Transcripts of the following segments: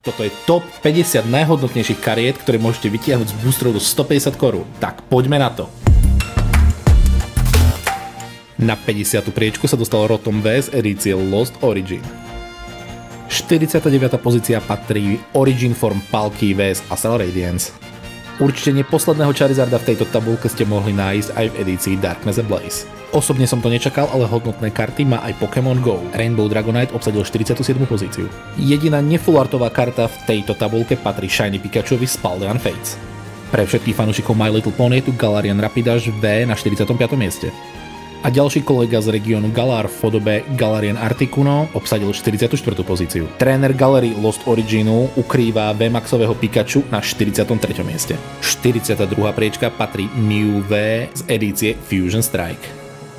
Toto je top 50 najhodnotnejších kariet, ktoré môžete vytiahnuť z boostrov do 150 korún. Tak poďme na to. Na 50. priečku sa dostal Rotom V z edície Lost Origin. 49. pozícia patrí Origin Form Palkia V z Astral Radiance. Určite nie posledného Charizarda v tejto tabulke ste mohli nájsť aj v edícii Darkness Ablaze. Osobne som to nečakal, ale hodnotné karty má aj Pokémon Go. Rainbow Dragonite obsadil 47. pozíciu. Jediná nefullartová karta v tejto tabulke patrí Shiny Pikachuovi z Paldean Fates. Pre všetkých fanúšikov My Little Pony je tu Galarian Rapidash V na 45. mieste. A ďalší kolega z regiónu Galar v podobe Galarian Articuno obsadil 44. pozíciu. Tréner Galery Lost Originu ukrýva V-maxového Pikachu na 43. mieste. 42. priečka patrí Mew V z edície Fusion Strike.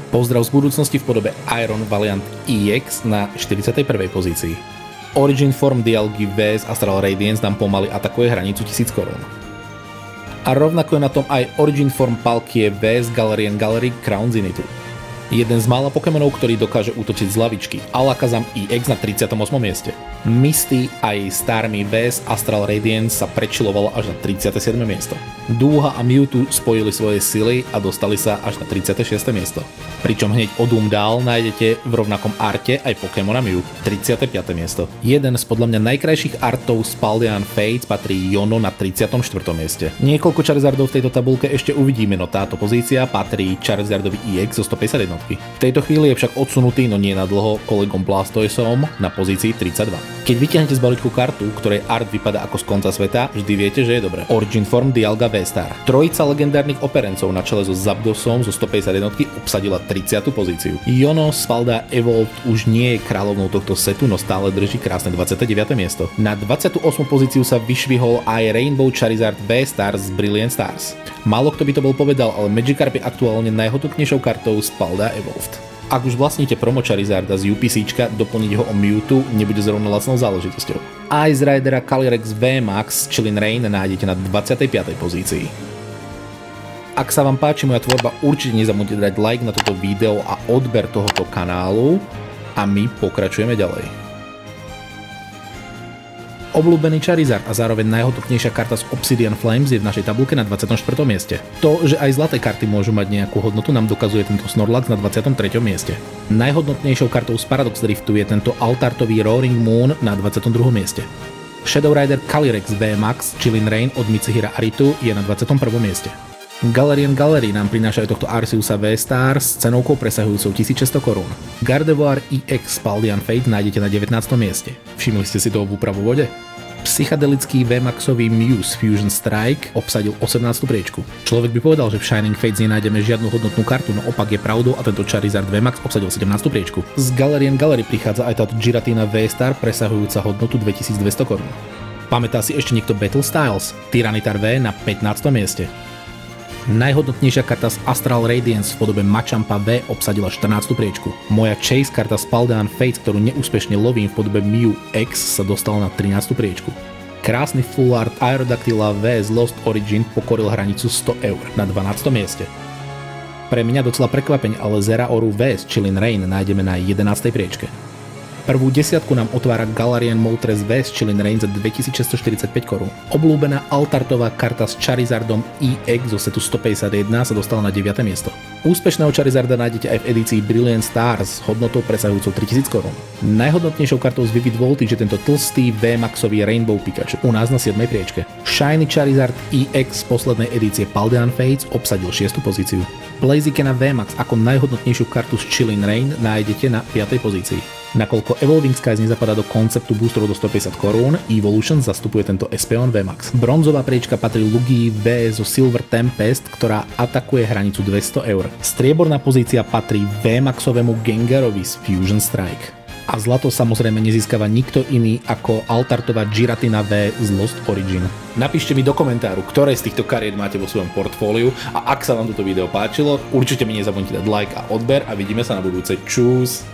Pozdrav z budúcnosti v podobe Iron Valiant EX na 41. pozícii. Origin Form Dialga V z Astral Radiance nám pomaly atakuje hranicu 1000 korún. A rovnako je na tom aj Origin Form Palkia V z Galarian Gallery Crown Zenithu. Jeden z mála Pokémonov, ktorý dokáže útočiť z lavičky. Alakazam EX na 38. mieste. Misty a jej Starmie V z Astral Radiance sa prečilovala až na 37. miesto. Dúha a Mewtwo spojili svoje sily a dostali sa až na 36. miesto. Pričom hneď o Doom dál nájdete v rovnakom arte aj Pokémona Mew, 35. miesto. Jeden z podľa mňa najkrajších artov z Paldean Fates patrí Yono na 34. mieste. Niekoľko Charizardov v tejto tabulke ešte uvidíme, no táto pozícia patrí Charizardovi EX zo 151. V tejto chvíli je však odsunutý, no nie na dlho, kolegom Blastoisom na pozícii 32. Keď vytiahnete z balíčku kartu, ktorej art vypadá ako z konca sveta, vždy viete, že je dobré. Origin Form Dialga V-Star. Trojica legendárnych operencov na čele so Zapdosom zo 151 obsadila 30. pozíciu. Yono z Palda Evolved už nie je kráľovnou tohto setu, no stále drží krásne 29. miesto. Na 28. pozíciu sa vyšvihol aj Rainbow Charizard V-Star z Brilliant Stars. Málo kto by to bol povedal, ale Magikarp je aktuálne najhodnotnejšou kartou z Palda Evolved. Ak už vlastníte promo Charizarda z UPCčka, doplniť ho o Mewtwo nebude zrovna lacnou záležitosťou. Ice Ridera Calyrex V-Max Chillin Rain nájdete na 25. pozícii. Ak sa vám páči moja tvorba, určite nezabudnite dať like na toto video a odber tohoto kanálu a my pokračujeme ďalej. Obľúbený Charizard a zároveň najhodnotnejšia karta z Obsidian Flames je v našej tabulke na 24. mieste. To, že aj zlaté karty môžu mať nejakú hodnotu, nám dokazuje tento Snorlax na 23. mieste. Najhodnotnejšou kartou z Paradox Driftu je tento Altartový Roaring Moon na 22. mieste. Shadow Rider Calyrex V-Max Chillin Rain od Mitsuhira Aritu je na 21. mieste. Galarian Gallery nám prináša aj tohto Arceusa V-Star s cenovkou presahujúcou 1600 korún. Gardevoir EX Paldean Fate nájdete na 19. mieste. Všimli ste si to v úpravu vode? Psychedelický V-Maxový Mew Fusion Strike obsadil 18. priečku. Človek by povedal, že v Shining Fates nenájdeme žiadnu hodnotnú kartu, no opak je pravdou a tento Charizard V-Max obsadil 17. priečku. Z Galarian Gallery prichádza aj táto Giratina V-Star presahujúca hodnotu 2200 korún. Pamätá si ešte niekto Battle Styles? Tyranitar V na 15. mieste. Najhodnotnejšia karta z Astral Radiance v podobe Machampa V obsadila 14. priečku. Moja Chase karta z Paldean Fates, ktorú neúspešne lovím v podobe Mew X, sa dostala na 13. priečku. Krásny full art Aerodactyla V z Lost Origin pokoril hranicu 100 eur na 12. mieste. Pre mňa docela prekvapenie, ale Zeraoru V z Chillin Rain nájdeme na 11. priečke. Prvú desiatku nám otvára Galarian Moltres V z Chillin Rain za 2645 korún. Obľúbená Altartová karta s Charizardom EX zo setu 151 sa dostala na 9. miesto. Úspešného Charizarda nájdete aj v edícii Brilliant Stars s hodnotou presahujúcou 3000 korún. Najhodnotnejšou kartou z Vivid Voltage je tento tlstý V-Maxový Rainbow Pikachu u nás na 7. priečke. Shiny Charizard EX z poslednej edície Paldean Fates obsadil 6. pozíciu. Blazikena V-Max ako najhodnotnejšiu kartu z Chillin Rain nájdete na 5. pozícii. Nakoľko Evolving Skies nezapadá do konceptu boosterov do 150 korún, Evolution zastupuje tento Espeon V-Max. Bronzová priečka patrí Lugia V zo Silver Tempest, ktorá atakuje hranicu 200 eur. Strieborná pozícia patrí V-Maxovému Gengarovi z Fusion Strike. A zlato samozrejme nezískava nikto iný ako Altartová Giratina V z Lost Origin. Napíšte mi do komentáru, ktoré z týchto kariet máte vo svojom portfóliu a ak sa vám toto video páčilo, určite mi nezabudnite dať like a odber a vidíme sa na budúce. Čus!